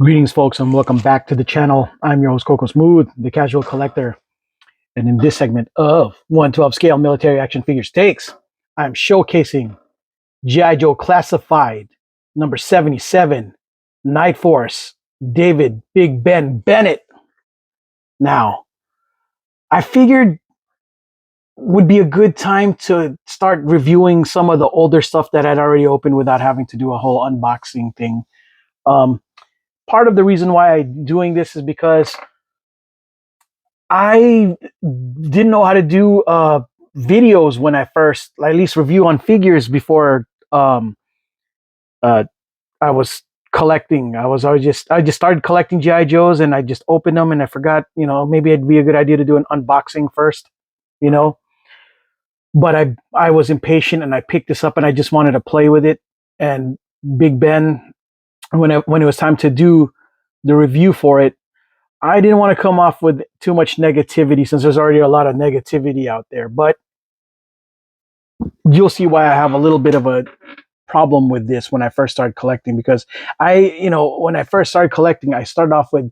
Greetings, folks, and welcome back to the channel. I'm your host, Coco Smooth, the casual collector. And in this segment of 1/12 scale military action figures takes, I'm showcasing G.I. Joe Classified number 77, Nightforce, David Big Ben Bennett. Now, I figured would be a good time to start reviewing some of the older stuff that I'd already opened without having to do a whole unboxing thing. Part of the reason why I'm doing this is because I didn't know how to do videos when I first, at least review on figures before uh, I was collecting. I just started collecting GI Joes and I just opened them and I forgot, maybe it'd be a good idea to do an unboxing first, you know. But I was impatient and I picked this up and I just wanted to play with it. And Big Ben, when it was time to do the review for it, I didn't want to come off with too much negativity since there's already a lot of negativity out there. But you'll see why I have a little bit of a problem with this when I first started collecting, because when I first started collecting, I started off with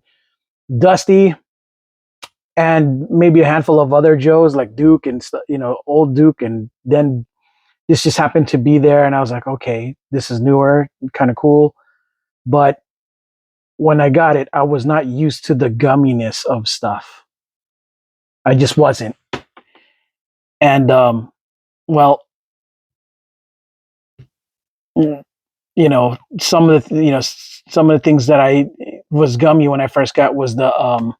Dusty and maybe a handful of other Joes like Duke and old Duke, and then this just happened to be there, and I was like, okay, this is newer, kind of cool. But when I got it, I was not used to the gumminess of stuff. I just wasn't. And well, some of the things that I was gummy when I first got was the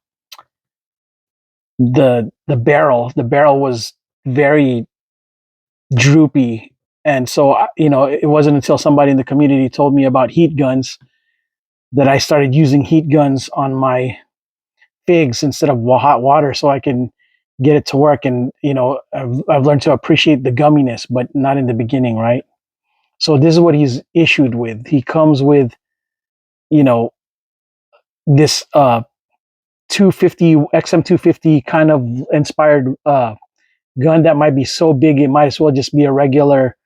barrel. The barrel was very droopy, and so it wasn't until somebody in the community told me about heat guns that I started using heat guns on my figs instead of hot water, so I can get it to work. And I've learned to appreciate the gumminess, but not in the beginning, right? So this is what he's issued with. He comes with, this 250 XM250 kind of inspired gun that might be so big it might as well just be a regular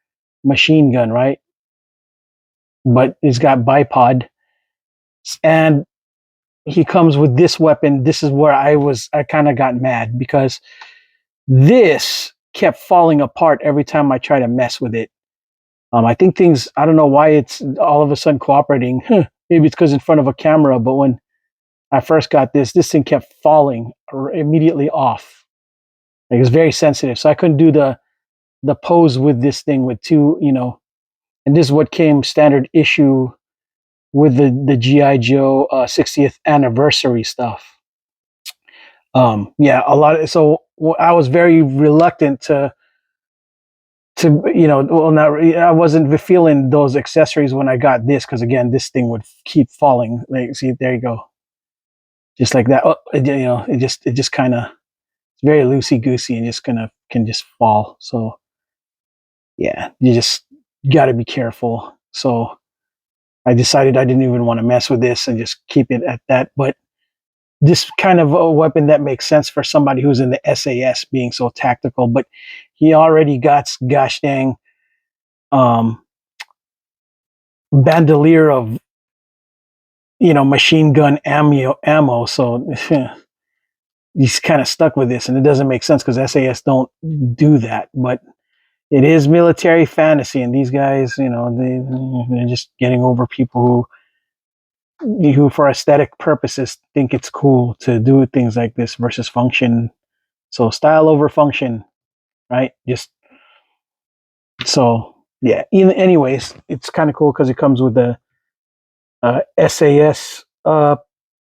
machine gun, right? But it's got bipod, and he comes with this weapon. This is where I kind of got mad, because this kept falling apart every time I try to mess with it. I think I don't know why it's all of a sudden cooperating. Maybe it's because in front of a camera, but when I first got this thing kept falling immediately off. Like, it was very sensitive. So I couldn't do the pose with this thing with two, and this is what came standard issue with the G.I. Joe 60th anniversary stuff. Yeah, a lot. So I was very reluctant to I wasn't feeling those accessories when I got this, because again, this thing would keep falling. Like, see, there you go, just like that. Oh, it just kind of, it's very loosey goosey and just can just fall. So yeah, you just got to be careful. So I decided I didn't even want to mess with this and just keep it at that. But this kind of a weapon that makes sense for somebody who's in the SAS, being so tactical. But he already got gosh dang bandolier of machine gun ammo. So he's kind of stuck with this, and it doesn't make sense because SAS don't do that. But it is military fantasy, and these guys, they're just getting over people who for aesthetic purposes think it's cool to do things like this versus function. So style over function, right? Just so yeah. Anyways, it's kind of cool because it comes with the SAS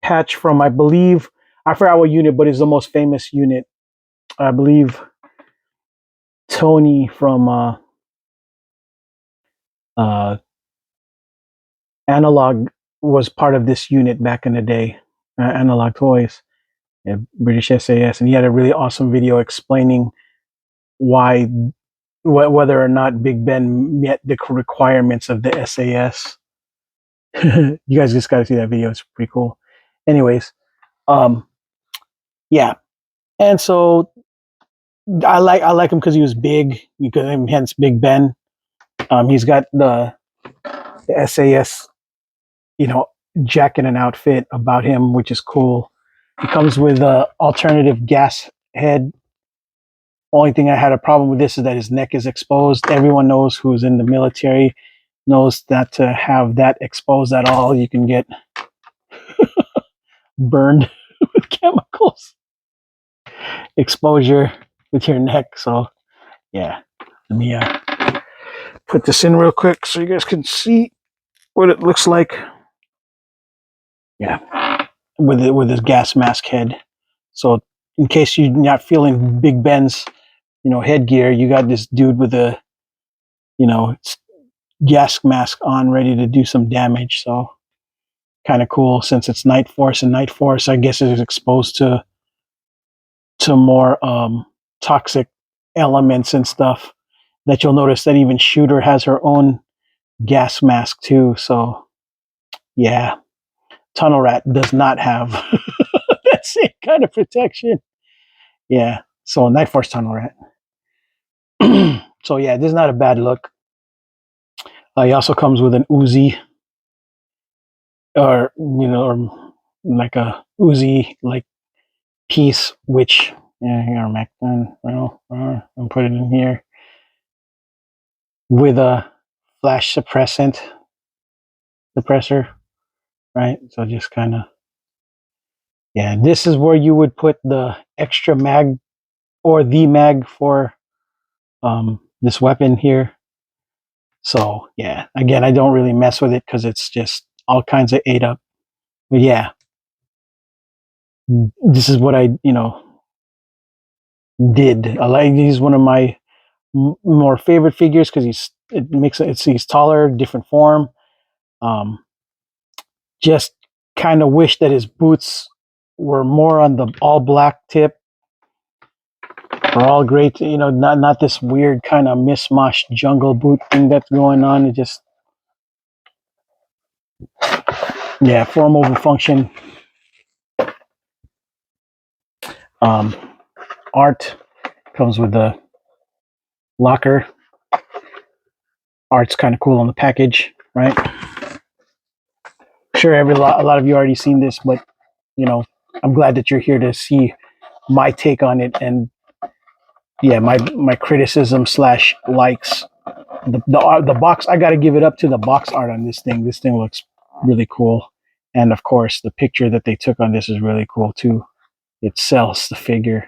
patch from, I believe, I forgot what unit, but it's the most famous unit. I believe Tony from Analog was part of this unit back in the day. Analog Toys, yeah, British SAS, and he had a really awesome video explaining why, whether or not Big Ben met the requirements of the SAS. You guys just got to see that video; it's pretty cool. Anyways, yeah, and so I like him because he was big. Hence Big Ben. He's got the SAS, jacket and outfit about him, which is cool. It comes with a alternative gas head. Only thing I had a problem with this is that his neck is exposed. Everyone knows who's in the military knows that to have that exposed at all, you can get burned with chemicals exposure with your neck. So yeah, let me put this in real quick so you guys can see what it looks like. Yeah, with his gas mask head. So in case you're not feeling Big Ben's, headgear, you got this dude with a, gas mask on, ready to do some damage. So kind of cool since it's Nightforce, and Nightforce, I guess, is exposed to more toxic elements and stuff. That you'll notice that even Shooter has her own gas mask too. So yeah, Tunnel Rat does not have that same kind of protection. Yeah, so Nightforce Tunnel Rat. So yeah, this is not a bad look. He also comes with an Uzi, or like a Uzi like piece, which here Mac done. Well, I'll put it in here with a flash suppressor, right? So just kind of, yeah. This is where you would put the extra mag or the mag for this weapon here. So yeah, again, I don't really mess with it because it's just all kinds of ate up. But yeah, this is what I did. I like, he's one of my more favorite figures because he's taller, different form. Um, just kind of wish that his boots were more on the all black tip. Are all great, not this weird kind of mishmash jungle boot thing that's going on. It just, yeah, form over function. Art comes with the locker. Art's kind of cool on the package, right? Sure, a lot of you already seen this, but I'm glad that you're here to see my take on it, and yeah, my criticism / likes. The box, I got to give it up to the box art on this thing. This thing looks really cool, and of course the picture that they took on this is really cool too. It sells the figure.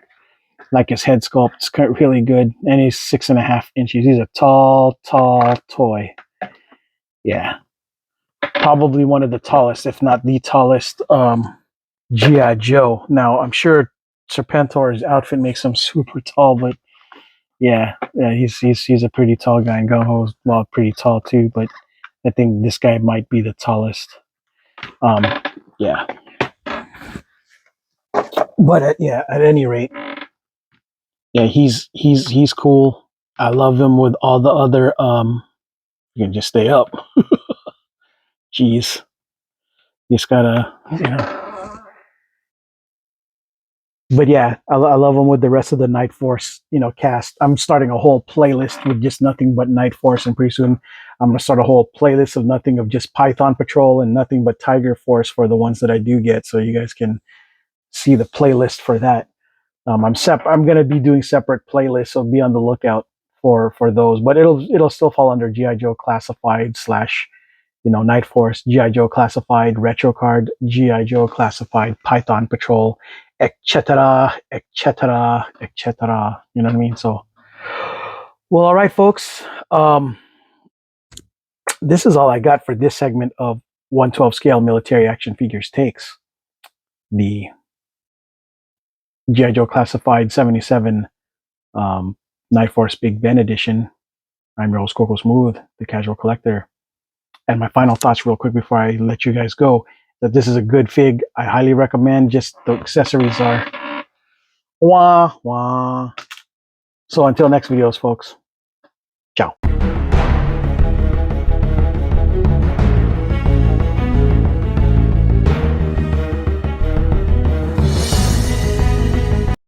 Like his head sculpt's really good, and he's 6.5 inches. He's a tall toy. Yeah, probably one of the tallest, if not the tallest, GI Joe. Now I'm sure Serpentor's outfit makes him super tall, but yeah, he's a pretty tall guy, and Gung-Ho's, well, pretty tall too. But I think this guy might be the tallest. Yeah, but at any rate, yeah, he's cool. I love him with all the other. You can just stay up. Jeez, you just gotta. But yeah, I love him with the rest of the Nightforce, cast. I'm starting a whole playlist with just nothing but Nightforce, and pretty soon I'm gonna start a whole playlist of nothing of just Python Patrol and nothing but Tiger Force for the ones that I do get, so you guys can see the playlist for that. I'm gonna be doing separate playlists, so be on the lookout for those. But it'll still fall under GI Joe Classified / Nightforce, GI Joe Classified, Retro Card, GI Joe Classified, Python Patrol, etc., etc., etc. You know what I mean? So, well, all right, folks. This is all I got for this segment of 1/12 scale military action figures takes. The GI Joe Classified 77 Nightforce Big Ben edition. I'm your host, Coco Smooth, the casual collector. And my final thoughts, real quick, before I let you guys go, that this is a good fig. I highly recommend. Just the accessories are wah wah. So until next videos, folks. Ciao.